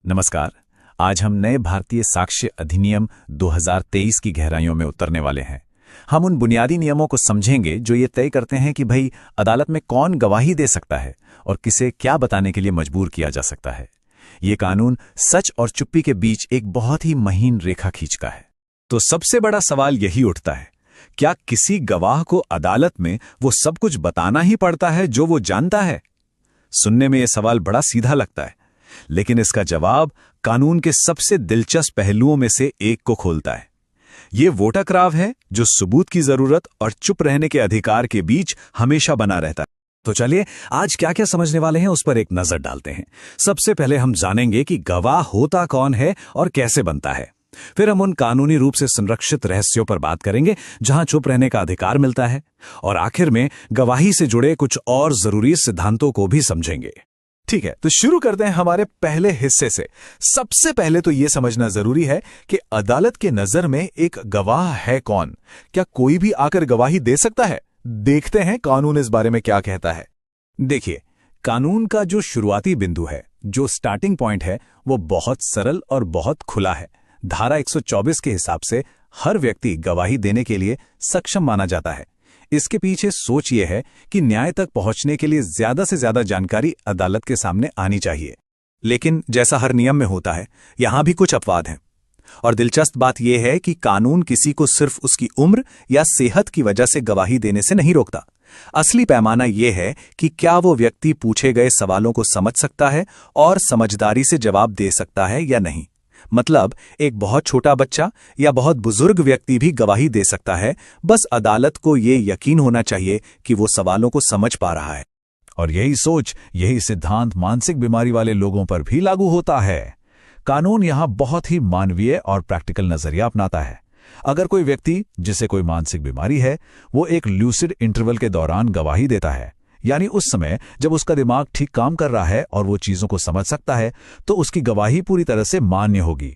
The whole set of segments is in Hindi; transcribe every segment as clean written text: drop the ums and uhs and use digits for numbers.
नमस्कार। आज हम नए भारतीय साक्ष्य अधिनियम 2023 की गहराइयों में उतरने वाले हैं। हम उन बुनियादी नियमों को समझेंगे जो ये तय करते हैं कि भाई अदालत में कौन गवाही दे सकता है और किसे क्या बताने के लिए मजबूर किया जा सकता है। ये कानून सच और चुप्पी के बीच एक बहुत ही महीन रेखा खींचता है। तो सबसे बड़ा सवाल यही उठता है, क्या किसी गवाह को अदालत में वो सब कुछ बताना ही पड़ता है जो वो जानता है? सुनने में यह सवाल बड़ा सीधा लगता है, लेकिन इसका जवाब कानून के सबसे दिलचस्प पहलुओं में से एक को खोलता है। ये वो टकराव है जो सबूत की जरूरत और चुप रहने के अधिकार के बीच हमेशा बना रहता है। तो चलिए आज क्या क्या समझने वाले हैं उस पर एक नजर डालते हैं। सबसे पहले हम जानेंगे कि गवाह होता कौन है और कैसे बनता है। फिर हम उन कानूनी रूप से संरक्षित रहस्यों पर बात करेंगे जहां चुप रहने का अधिकार मिलता है, और आखिर में गवाही से जुड़े कुछ और जरूरी सिद्धांतों को भी समझेंगे। ठीक है, तो शुरू करते हैं हमारे पहले हिस्से से। सबसे पहले तो यह समझना जरूरी है कि अदालत के नजर में एक गवाह है कौन। क्या कोई भी आकर गवाही दे सकता है? देखते हैं कानून इस बारे में क्या कहता है। देखिए, कानून का जो शुरुआती बिंदु है, जो स्टार्टिंग पॉइंट है, वो बहुत सरल और बहुत खुला है। धारा 124 के हिसाब से हर व्यक्ति गवाही देने के लिए सक्षम माना जाता है। इसके पीछे सोच ये है कि न्याय तक पहुंचने के लिए ज्यादा से ज्यादा जानकारी अदालत के सामने आनी चाहिए। लेकिन जैसा हर नियम में होता है, यहां भी कुछ अपवाद हैं। और दिलचस्प बात यह है कि कानून किसी को सिर्फ उसकी उम्र या सेहत की वजह से गवाही देने से नहीं रोकता। असली पैमाना यह है कि क्या वो व्यक्ति पूछे गए सवालों को समझ सकता है और समझदारी से जवाब दे सकता है या नहीं। मतलब एक बहुत छोटा बच्चा या बहुत बुजुर्ग व्यक्ति भी गवाही दे सकता है, बस अदालत को ये यकीन होना चाहिए कि वो सवालों को समझ पा रहा है। और यही सोच, यही सिद्धांत मानसिक बीमारी वाले लोगों पर भी लागू होता है। कानून यहां बहुत ही मानवीय और प्रैक्टिकल नजरिया अपनाता है। अगर कोई व्यक्ति जिसे कोई मानसिक बीमारी है, वो एक ल्यूसिड इंटरवल के दौरान गवाही देता है, यानी उस समय जब उसका दिमाग ठीक काम कर रहा है और वो चीजों को समझ सकता है, तो उसकी गवाही पूरी तरह से मान्य होगी।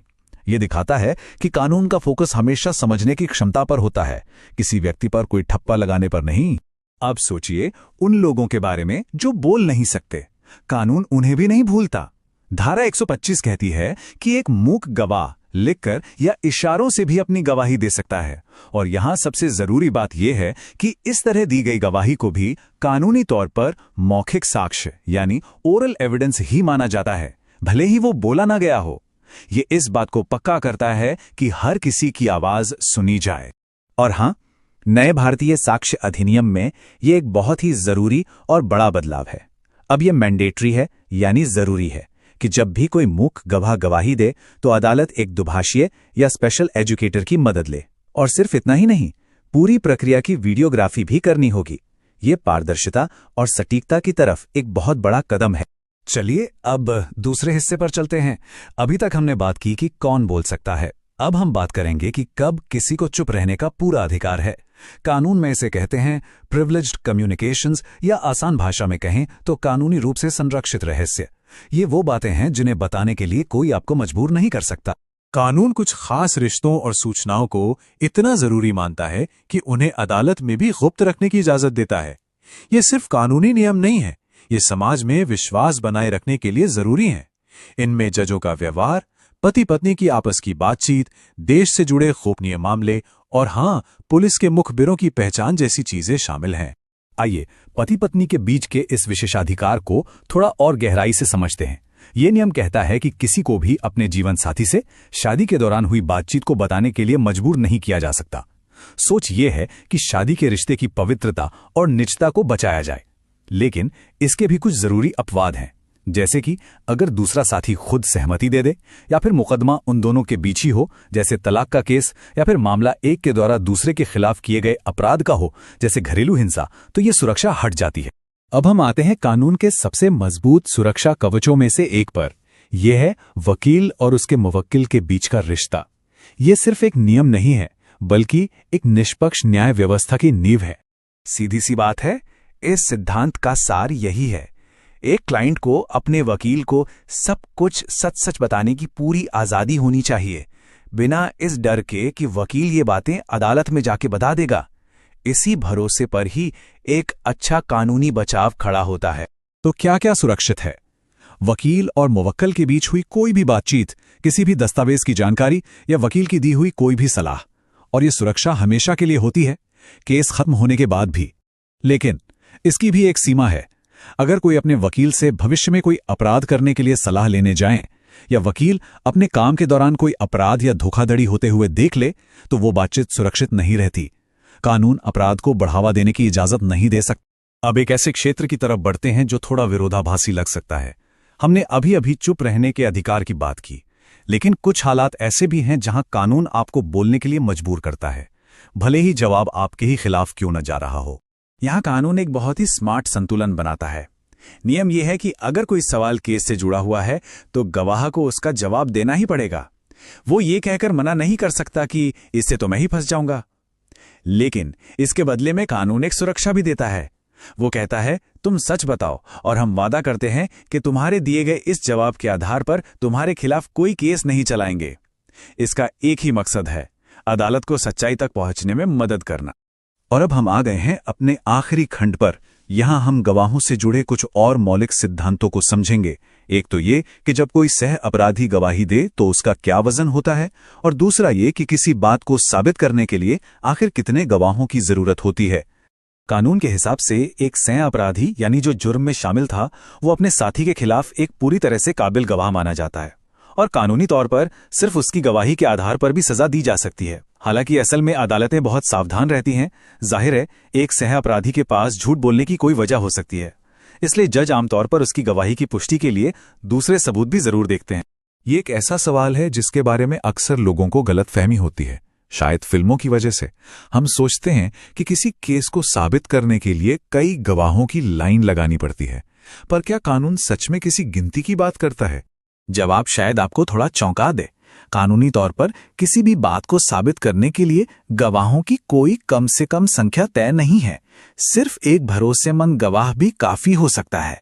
ये दिखाता है कि कानून का फोकस हमेशा समझने की क्षमता पर होता है, किसी व्यक्ति पर कोई ठप्पा लगाने पर नहीं। अब सोचिए उन लोगों के बारे में जो बोल नहीं सकते। कानून उन्हें भी नहीं भूलता। धारा 125 कहती है कि एक मूक गवाह लिखकर या इशारों से भी अपनी गवाही दे सकता है। और यहां सबसे जरूरी बात यह है कि इस तरह दी गई गवाही को भी कानूनी तौर पर मौखिक साक्ष्य यानी ओरल एविडेंस ही माना जाता है, भले ही वो बोला ना गया हो। ये इस बात को पक्का करता है कि हर किसी की आवाज सुनी जाए। और हां, नए भारतीय साक्ष्य अधिनियम में ये एक बहुत ही जरूरी और बड़ा बदलाव है। अब ये मैंडेटरी है, यानी जरूरी है कि जब भी कोई मूक गवाह गवाही दे तो अदालत एक दुभाषीय या स्पेशल एजुकेटर की मदद ले। और सिर्फ इतना ही नहीं, पूरी प्रक्रिया की वीडियोग्राफी भी करनी होगी। ये पारदर्शिता और सटीकता की तरफ एक बहुत बड़ा कदम है। चलिए अब दूसरे हिस्से पर चलते हैं। अभी तक हमने बात की कि कौन बोल सकता है। अब हम बात करेंगे कि कब किसी को चुप रहने का पूरा अधिकार है। कानून में इसे कहते हैं प्रिविलेज्ड कम्युनिकेशंस, या आसान भाषा में कहें तो कानूनी रूप से संरक्षित रहस्य। ये वो बातें हैं जिन्हें बताने के लिए कोई आपको मजबूर नहीं कर सकता। कानून कुछ खास रिश्तों और सूचनाओं को इतना जरूरी मानता है कि उन्हें अदालत में भी गुप्त रखने की इजाजत देता है। ये सिर्फ कानूनी नियम नहीं है, ये समाज में विश्वास बनाए रखने के लिए जरूरी है। इनमें जजों का व्यवहार, पति पत्नी की आपस की बातचीत, देश से जुड़े गोपनीय मामले और हां, पुलिस के मुखबिरों की पहचान जैसी चीजें शामिल हैं। आइए पति पत्नी के बीच के इस विशेषाधिकार को थोड़ा और गहराई से समझते हैं। ये नियम कहता है कि किसी को भी अपने जीवन साथी से शादी के दौरान हुई बातचीत को बताने के लिए मजबूर नहीं किया जा सकता। सोच ये है कि शादी के रिश्ते की पवित्रता और निजता को बचाया जाए। लेकिन इसके भी कुछ जरूरी अपवाद हैं, जैसे कि अगर दूसरा साथी खुद सहमति दे दे, या फिर मुकदमा उन दोनों के बीच ही हो, जैसे तलाक का केस, या फिर मामला एक के द्वारा दूसरे के खिलाफ किए गए अपराध का हो, जैसे घरेलू हिंसा, तो ये सुरक्षा हट जाती है। अब हम आते हैं कानून के सबसे मजबूत सुरक्षा कवचों में से एक पर। यह है वकील और उसके मुवक्किल के बीच का रिश्ता। यह सिर्फ एक नियम नहीं है, बल्कि एक निष्पक्ष न्याय व्यवस्था की नींव है। सीधी सी बात है, इस सिद्धांत का सार यही है। एक क्लाइंट को अपने वकील को सब कुछ सच सच बताने की पूरी आजादी होनी चाहिए, बिना इस डर के कि वकील ये बातें अदालत में जाके बता देगा। इसी भरोसे पर ही एक अच्छा कानूनी बचाव खड़ा होता है। तो क्या क्या सुरक्षित है? वकील और मुवक्किल के बीच हुई कोई भी बातचीत, किसी भी दस्तावेज की जानकारी या वकील की दी हुई कोई भी सलाह, और ये सुरक्षा हमेशा के लिए होती है, केस खत्म होने के बाद भी। लेकिन इसकी भी एक सीमा है। अगर कोई अपने वकील से भविष्य में कोई अपराध करने के लिए सलाह लेने जाए या वकील अपने काम के दौरान कोई अपराध या धोखाधड़ी होते हुए देख ले, तो वो बातचीत सुरक्षित नहीं रहती। कानून अपराध को बढ़ावा देने की इजाजत नहीं दे सकता। अब एक ऐसे क्षेत्र की तरफ बढ़ते हैं जो थोड़ा विरोधाभासी लग सकता है। हमने अभी अभी चुप रहने के अधिकार की बात की, लेकिन कुछ हालात ऐसे भी हैं जहां कानून आपको बोलने के लिए मजबूर करता है, भले ही जवाब आपके ही खिलाफ क्यों न जा रहा हो। यहां कानून एक बहुत ही स्मार्ट संतुलन बनाता है। नियम यह है कि अगर कोई सवाल केस से जुड़ा हुआ है तो गवाह को उसका जवाब देना ही पड़ेगा। वो ये कहकर मना नहीं कर सकता कि इससे तो मैं ही फंस जाऊंगा। लेकिन इसके बदले में कानून एक सुरक्षा भी देता है। वो कहता है, तुम सच बताओ और हम वादा करते हैं कि तुम्हारे दिए गए इस जवाब के आधार पर तुम्हारे खिलाफ कोई केस नहीं चलाएंगे। इसका एक ही मकसद है, अदालत को सच्चाई तक पहुंचने में मदद करना। और अब हम आ गए हैं अपने आखिरी खंड पर। यहां हम गवाहों से जुड़े कुछ और मौलिक सिद्धांतों को समझेंगे। एक तो ये कि जब कोई सह अपराधी गवाही दे तो उसका क्या वजन होता है, और दूसरा ये कि किसी बात को साबित करने के लिए आखिर कितने गवाहों की जरूरत होती है। कानून के हिसाब से एक सह अपराधी यानी जो जुर्म में शामिल था, वो अपने साथी के खिलाफ एक पूरी तरह से काबिल गवाह माना जाता है, और कानूनी तौर पर सिर्फ उसकी गवाही के आधार पर भी सजा दी जा सकती है। हालांकि असल में अदालतें बहुत सावधान रहती हैं। जाहिर है, एक सह अपराधी के पास झूठ बोलने की कोई वजह हो सकती है, इसलिए जज आमतौर पर उसकी गवाही की पुष्टि के लिए दूसरे सबूत भी जरूर देखते हैं। ये एक ऐसा सवाल है जिसके बारे में अक्सर लोगों को गलतफहमी होती है। शायद फिल्मों की वजह से हम सोचते हैं कि किसी केस को साबित करने के लिए कई गवाहों की लाइन लगानी पड़ती है। पर क्या कानून सच में किसी गिनती की बात करता है? जवाब शायद आपको थोड़ा चौंका दे। कानूनी तौर पर किसी भी बात को साबित करने के लिए गवाहों की कोई कम से कम संख्या तय नहीं है। सिर्फ एक भरोसेमंद गवाह भी काफी हो सकता है।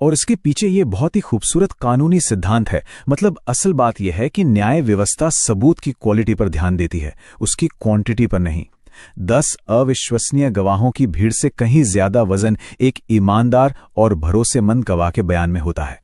और इसके पीछे ये बहुत ही खूबसूरत कानूनी सिद्धांत है। मतलब असल बात यह है कि न्याय व्यवस्था सबूत की क्वालिटी पर ध्यान देती है, उसकी क्वांटिटी पर नहीं। 10 अविश्वसनीय गवाहों की भीड़ से कहीं ज्यादा वजन एक ईमानदार और भरोसेमंद गवाह के बयान में होता है।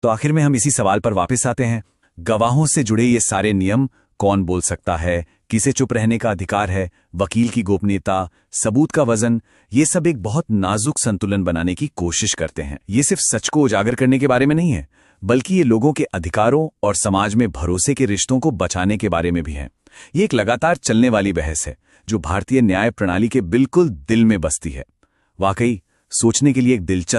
तो आखिर में हम इसी सवाल पर वापस आते हैं, गवाहों से जुड़े ये सारे नियम, कौन बोल सकता है, किसे चुप रहने का अधिकार है, वकील की गोपनीयता, सबूत का वजन, ये सब एक बहुत नाजुक संतुलन बनाने की कोशिश करते हैं। ये सिर्फ सच को उजागर करने के बारे में नहीं है, बल्कि ये लोगों के अधिकारों और समाज में भरोसे के रिश्तों को बचाने के बारे में भी है। ये एक लगातार चलने वाली बहस है जो भारतीय न्याय प्रणाली के बिल्कुल दिल में बसती है। वाकई सोचने के लिए एक दिलचस्प